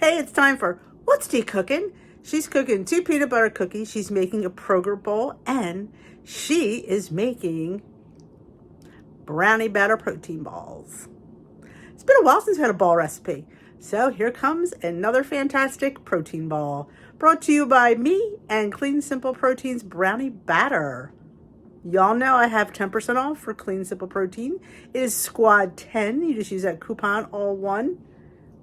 Hey, it's time for What's Tea Cooking? She's cooking 2 peanut butter cookies. She's making a Progurt bowl, and she is making brownie batter protein balls. It's been a while since we had a ball recipe. So here comes another fantastic protein ball, brought to you by me and Clean Simple Protein's brownie batter. Y'all know I have 10% off for Clean Simple Protein. It is Squad 10. You just use that coupon, all one,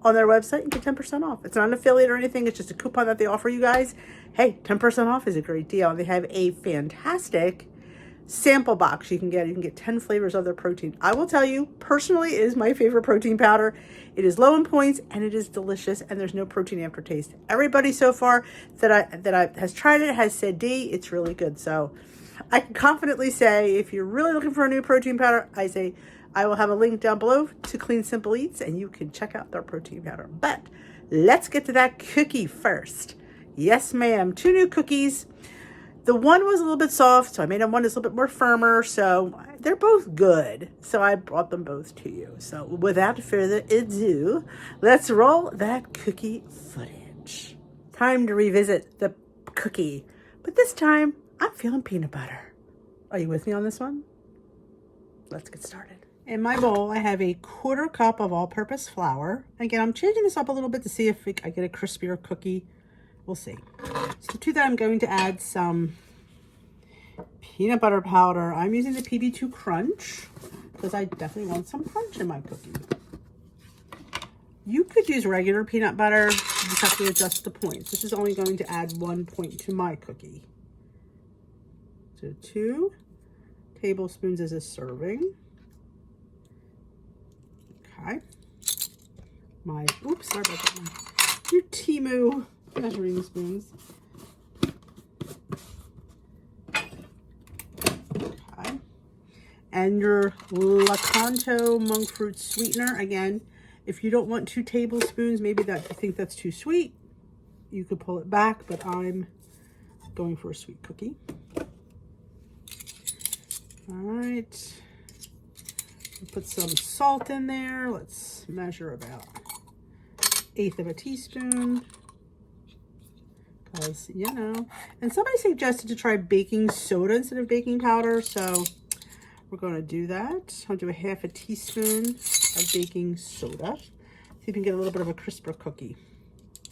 on their website and get 10% off. It's not an affiliate or anything. It's just a coupon that they offer you guys. Hey, 10% off is a great deal. They have a fantastic sample box you can get. You can get 10 flavors of their protein. I will tell you, personally, it is my favorite protein powder. It is low in points and it is delicious, and there's no protein aftertaste. Everybody so far that has tried it has said, D, it's really good. So I can confidently say, if you're really looking for a new protein powder, I will have a link down below to Clean Simple Eats, and you can check out their protein powder. But let's get to that cookie first. Yes, ma'am. 2 new cookies. The one was a little bit soft, so I made one that's a little bit more firmer. So they're both good. So I brought them both to you. So without further ado, let's roll that cookie footage. Time to revisit the cookie. But this time, I'm feeling peanut butter. Are you with me on this one? Let's get started. In my bowl, I have a 1/4 cup of all-purpose flour. Again, I'm changing this up a little bit to see if I get a crispier cookie. We'll see. So to that, I'm going to add some peanut butter powder. I'm using the PB2 Crunch because I definitely want some crunch in my cookie. You could use regular peanut butter. You just have to adjust the points. This is only going to add 1 point to my cookie. So 2 tablespoons is a serving. Okay. Oops, sorry about that. Your Temu measuring spoons. Okay. And your Lakanto monk fruit sweetener. Again, if you don't want 2 tablespoons, maybe you think that's too sweet, you could pull it back, but I'm going for a sweet cookie. All right. Put some salt in there. Let's measure about 1/8 of a teaspoon. Because, you know. And somebody suggested to try baking soda instead of baking powder. So we're going to do that. I'll do 1/2 teaspoon of baking soda. See if we can get a little bit of a crisper cookie.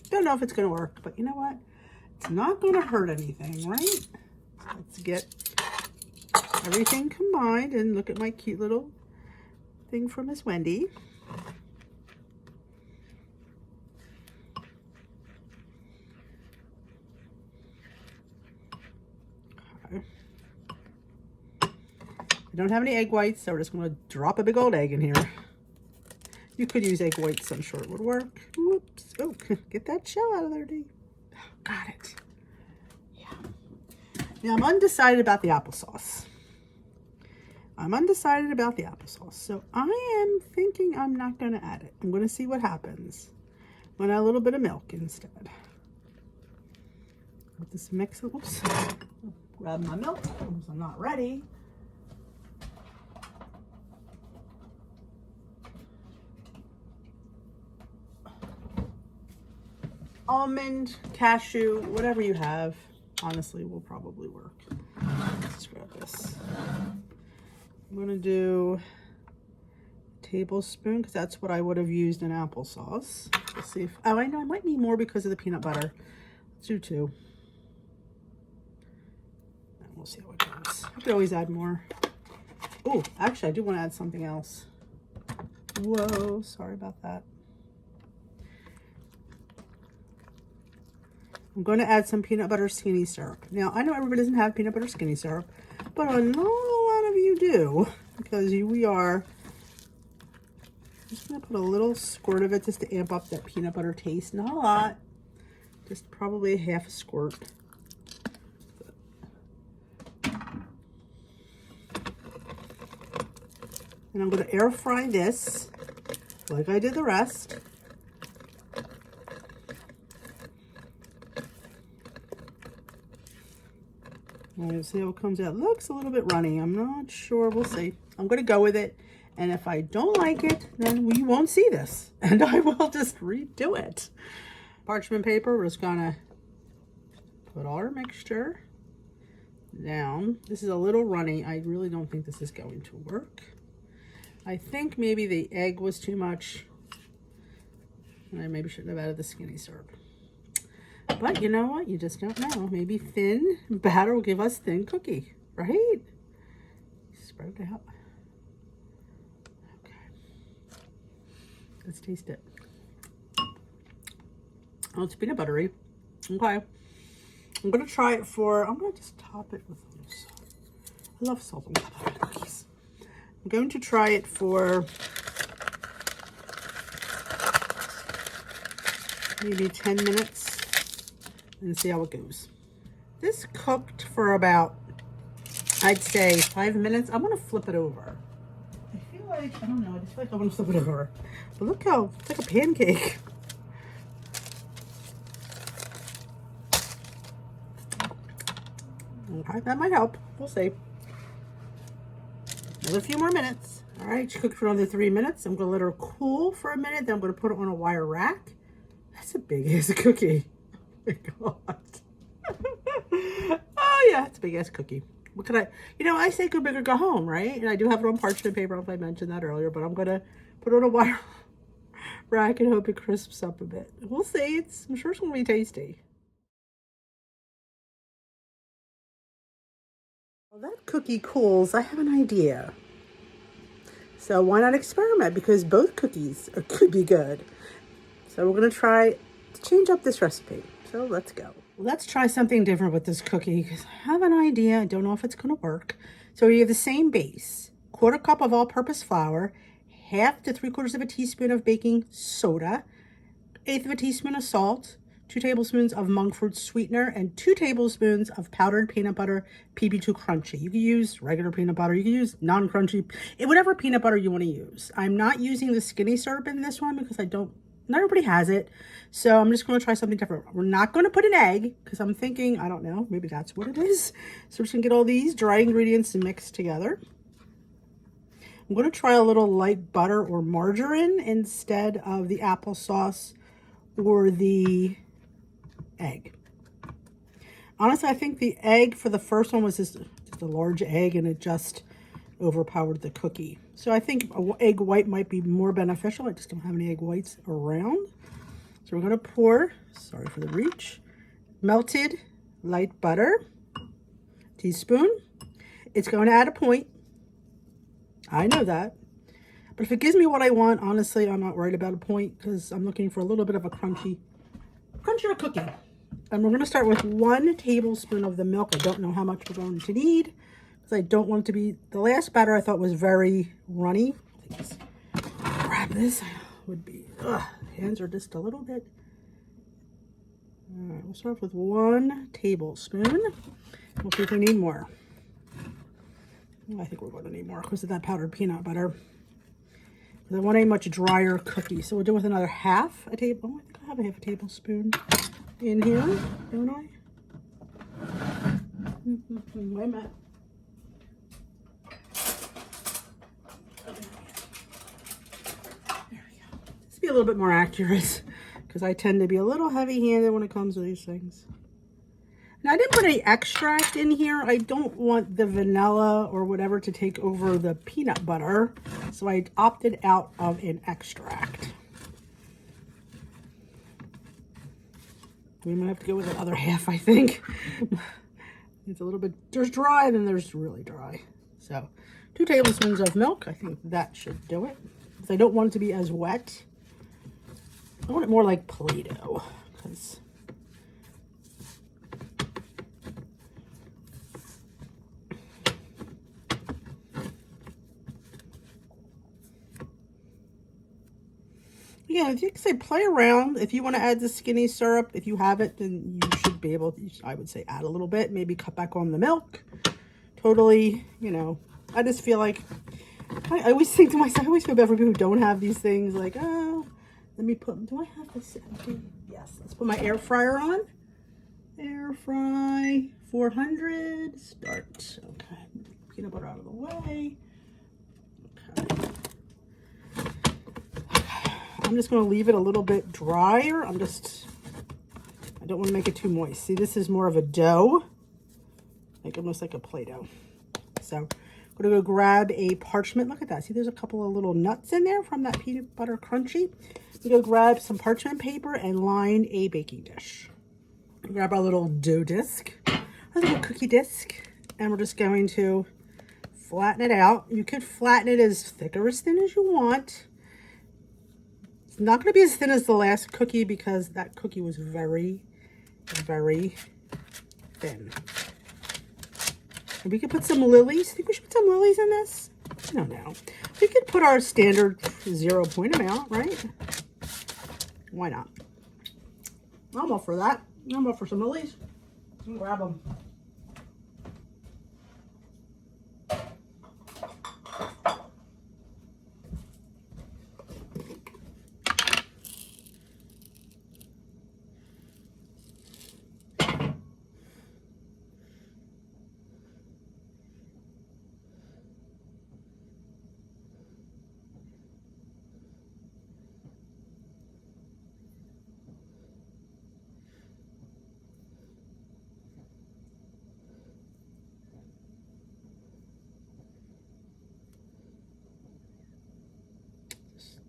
Don't know if it's going to work, but you know what? It's not going to hurt anything, right? So let's get everything combined, and look at my cute little thing from Miss Wendy. Okay. I don't have any egg whites, so we're just going to drop a big old egg in here. You could use egg whites, I'm sure it would work. Whoops. Oh, get that shell out of there, Dee. Oh, got it. Yeah. Now I'm undecided about the applesauce. So I am thinking I'm not going to add it. I'm going to see what happens. I'm going to add a little bit of milk instead. Let this mix. Oops. Grab my milk because I'm not ready. Almond, cashew, whatever you have, honestly, will probably work. Let's grab this. I'm going to do a tablespoon because that's what I would have used in applesauce. Let's see if, oh, I know I might need more because of the peanut butter. Let's do 2. And we'll see how it goes. I could always add more. Oh, actually, I do want to add something else. Whoa, sorry about that. I'm going to add some peanut butter skinny syrup. Now, I know everybody doesn't have peanut butter skinny syrup, but I know a lot of you do, because we are just going to put a little squirt of it just to amp up that peanut butter taste. Not a lot, just probably 1/2 squirt. And I'm going to air fry this like I did the rest. We'll see how it comes out. Looks a little bit runny. I'm not sure. We'll see. I'm going to go with it. And if I don't like it, then we won't see this. And I will just redo it. parchment paper. We're just gonna put all our mixture down. This is a little runny. I really don't think this is going to work. I think maybe the egg was too much. And I maybe shouldn't have added the skinny syrup. But you know what? You just don't know. Maybe thin batter will give us thin cookie, right? Spread it out. Okay. Let's taste it. Oh, it's peanut buttery. Okay. I'm going to try it for, I'm going to just top it with a little salt. I love salt on top of my cookies. I'm going to try it for maybe 10 minutes and see how it goes. This cooked for about, I'd say 5 minutes. I'm going to flip it over. I feel like, I don't know, I just feel like I want to flip it over. But look how, it's like a pancake. Okay, that might help. We'll see. Another few more minutes. All right, she cooked for another 3 minutes. I'm going to let her cool for a minute. Then I'm going to put it on a wire rack. That's a big ass cookie. Oh my God. Oh yeah, it's a big ass cookie. What could I, you know, I say go big or go home, right? And I do have it on parchment paper, if I mentioned that earlier, but I'm going to put it on a wire rack and hope it crisps up a bit. We'll see. I'm sure it's going to be tasty. While that cookie cools, I have an idea. So why not experiment? Because both cookies could be good. So we're going to try to change up this recipe. So let's go. Let's try something different with this cookie because I have an idea. I don't know if it's going to work. So you have the same base, 1/4 cup of all-purpose flour, 1/2 to 3/4 of a teaspoon of baking soda, 1/8 of a teaspoon of salt, 2 tablespoons of monk fruit sweetener, and 2 tablespoons of powdered peanut butter, PB2 crunchy. You can use regular peanut butter. You can use non-crunchy, whatever peanut butter you want to use. I'm not using the skinny syrup in this one because not everybody has it. So I'm just going to try something different. We're not going to put an egg because I'm thinking, I don't know, maybe that's what it is. So we're just going to get all these dry ingredients mixed together. I'm going to try a little light butter or margarine instead of the applesauce or the egg. Honestly, I think the egg for the first one was just a large egg and it just overpowered the cookie. So I think egg white might be more beneficial. I just don't have any egg whites around. So we're going to pour, sorry for the reach, melted light butter, teaspoon. It's going to add a point. I know that. But if it gives me what I want, honestly, I'm not worried about a point because I'm looking for a little bit of a crunchier cookie. And we're going to start with 1 tablespoon of the milk. I don't know how much we're going to need because I don't want it to be, the last batter I thought was very runny. Just grab this, would be, hands are just a little bit. All right, we'll start with 1 tablespoon. We'll see if we need more. I think we're going to need more because of that powdered peanut butter. I want a much drier cookie. So we'll do with another 1/2 a table. Oh, I think I have a 1/2 tablespoon in here, don't I? Wait a minute. There we go. Let's be a little bit more accurate because I tend to be a little heavy-handed when it comes to these things. Now, I didn't put any extract in here. I don't want the vanilla or whatever to take over the peanut butter, so I opted out of an extract. We might have to go with the other 1/2, I think. It's a little bit, there's dry, and then there's really dry. So 2 tablespoons of milk. I think that should do it. Because I don't want it to be as wet. I want it more like Play-Doh. Because yeah, you can say play around. If you want to add the skinny syrup, if you have it, then you should be able to, I would say, add a little bit. Maybe cut back on the milk. Totally, you know, I just feel like, I always think to myself, I always feel bad for people who don't have these things. Like, oh, let me put, do I have this? Yes, let's put my air fryer on. Air fry, 400, start. Okay, peanut butter out of the way. Okay. I'm just going to leave it a little bit drier. I'm just I don't want to make it too moist. See, this is more of a dough, like almost like a Play-Doh. So I'm gonna go grab a parchment. Look at that. See, there's a couple of little nuts in there from that peanut butter crunchy. We go grab some parchment paper and line a baking dish. Grab our little dough disc, our little cookie disc, and we're just going to flatten it out. You could flatten it as thick or as thin as you want. It's not going to be as thin as the last cookie because that cookie was very, very thin. And we could put some lilies. Think we should put some lilies in this? I don't know. We could put our standard 0 point amount, right? Why not? I'm all for that. I'm all for some lilies. Grab them.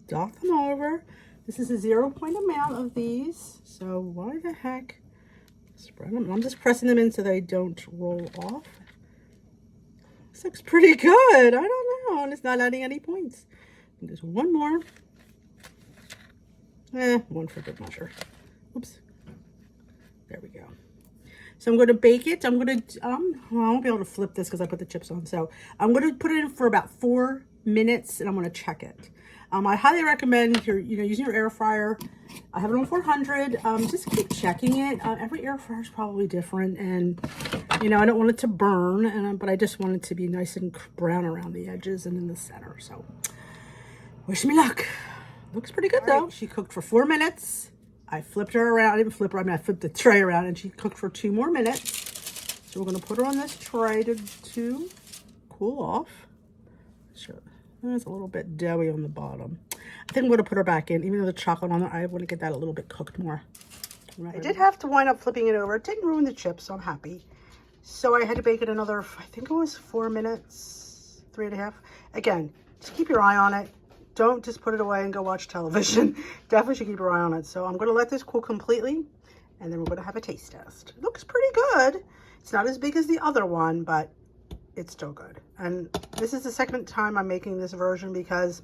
Dot them over. This is a 0 point amount of these. So why the heck spread them? I'm just pressing them in so they don't roll off. This looks pretty good. I don't know. And it's not adding any points. There's one more. One for good measure. Oops. There we go. So I'm going to bake it. I'm going to, well, I won't be able to flip this because I put the chips on. So I'm going to put it in for about 4 minutes and I'm going to check it. I highly recommend using your air fryer. I have it on 400. Just keep checking it. Every air fryer is probably different, and I don't want it to burn, but I just want it to be nice and brown around the edges and in the center. So wish me luck. Looks pretty good though. Right. She cooked for 4 minutes. I flipped her around. I didn't flip her. I flipped the tray around, and she cooked for 2 more minutes. So we're going to put her on this tray to cool off. Sure. It's a little bit doughy on the bottom. I think I'm going to put her back in, even though the chocolate on there, I want to get that a little bit cooked more. Right. I did have to wind up flipping it over. It didn't ruin the chips, so I'm happy. So I had to bake it another, I think it was 4 minutes, 3.5. Again, just keep your eye on it. Don't just put it away and go watch television. Definitely should keep your eye on it. So I'm going to let this cool completely, and then we're going to have a taste test. It looks pretty good. It's not as big as the other one, but it's still good. And this is the second time I'm making this version because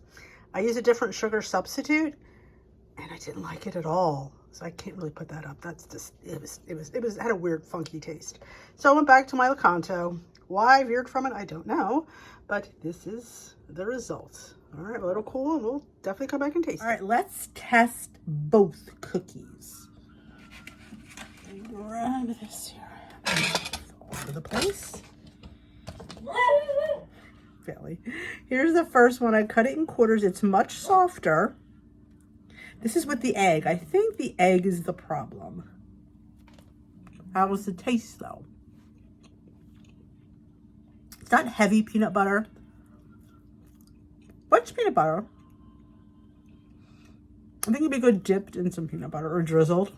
I use a different sugar substitute and I didn't like it at all. So I can't really put that up. That's just, it had a weird funky taste. So I went back to my Lakanto. Why I veered from it, I don't know, but this is the result. All right, a little cool, and we'll definitely come back and taste it. All right, let's test both cookies. Grab this here. All over the place. Fairly. Here's the first one. I cut it in quarters. It's much softer. This is with the egg. I think the egg is the problem. How was the taste though? It's not heavy peanut butter. Which peanut butter? I think it'd be good dipped in some peanut butter or drizzled.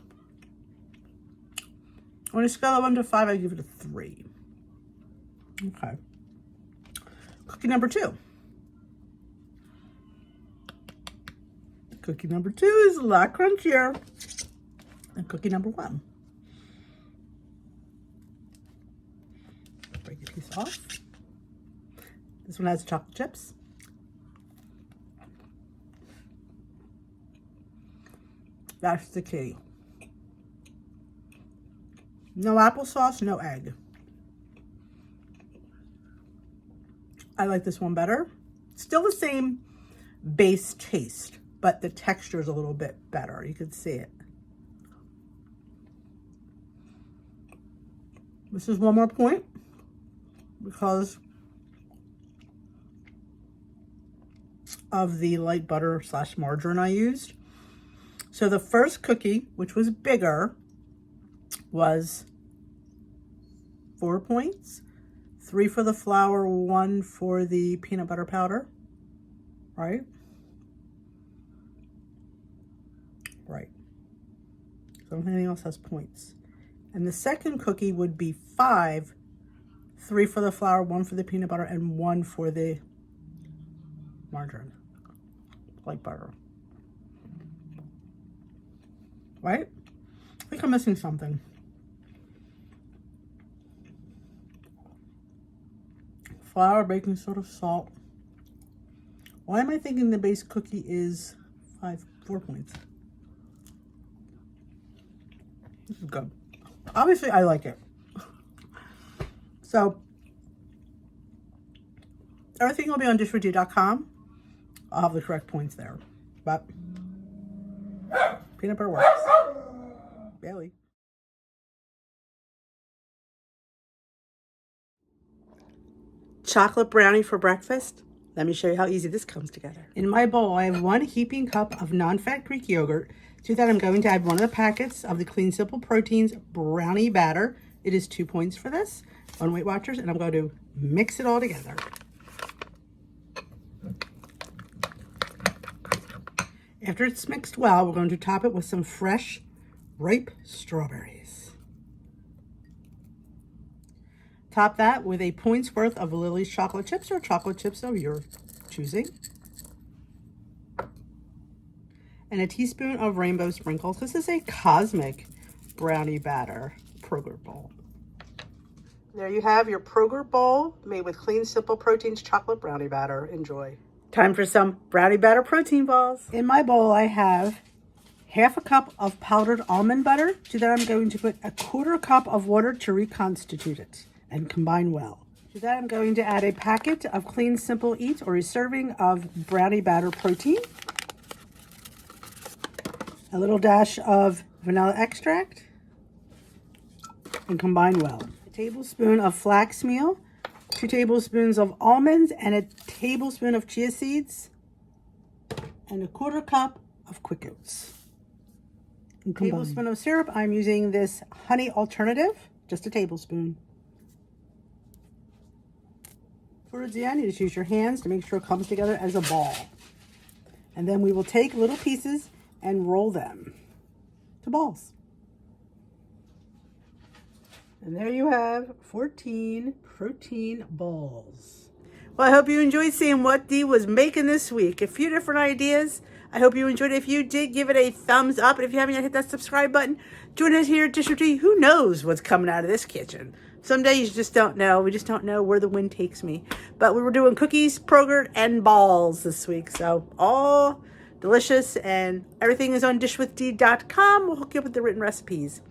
On a scale of 1 to 5, I give it a 3. Okay. Cookie number 2. Cookie number 2 is a lot crunchier than cookie number 1. Break a piece off. This one has chocolate chips. That's the key. No applesauce, no egg. I like this one better. Still the same base taste, but the texture is a little bit better. You can see it. This is 1 more point because of the light butter / margarine I used. So the first cookie, which was bigger, was 4 points. 3 for the flour, 1 for the peanut butter powder, right? Right. I don't think anything else has points. And the second cookie would be 5, 3 for the flour, 1 for the peanut butter, and 1 for the margarine, like butter. Right? I think I'm missing something. Flour, baking soda, salt. Why am I thinking the base cookie is 4 points? This is good. Obviously, I like it. So, everything will be on dishwithd.com. I'll have the correct points there. But, peanut butter works. Barely. Chocolate brownie for breakfast. Let me show you how easy this comes together. In my bowl, I have 1 heaping cup of non-fat Greek yogurt. To that, I'm going to add 1 of the packets of the Clean Simple Proteins brownie batter. It is 2 points for this on Weight Watchers, and I'm going to mix it all together. After it's mixed well, we're going to top it with some fresh, ripe strawberries. Top that with a point's worth of Lily's chocolate chips or chocolate chips of your choosing. And a teaspoon of rainbow sprinkles. This is a cosmic brownie batter Progurt bowl. There you have your Progurt bowl made with Clean Simple Proteins chocolate brownie batter. Enjoy. Time for some brownie batter protein balls. In my bowl, I have half a cup of powdered almond butter. To that, I'm going to put a 1/4 cup of water to reconstitute it and combine well. To that, I'm going to add a packet of Clean Simple Eats or a serving of brownie batter protein, a little dash of vanilla extract, and combine well. A tablespoon of flax meal, 2 tablespoons of almonds, and a tablespoon of chia seeds, and a 1/4 cup of quick oats. A tablespoon of syrup. I'm using this honey alternative, just a tablespoon. Towards the end, you just use your hands to make sure it comes together as a ball. And then we will take little pieces and roll them to balls. And there you have 14 protein balls. Well, I hope you enjoyed seeing what Dee was making this week. A few different ideas. I hope you enjoyed it. If you did, give it a thumbs up. And if you haven't yet, hit that subscribe button. Join us here at Dish with Dee. Who knows what's coming out of this kitchen? Some days you just don't know. We just don't know where the wind takes me. But we were doing cookies, Progurt, and balls this week. So all delicious, and everything is on dishwithd.com. We'll hook you up with the written recipes.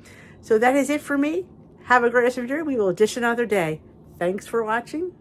So that is it for me. Have a great rest of your day. We will dish another day. Thanks for watching.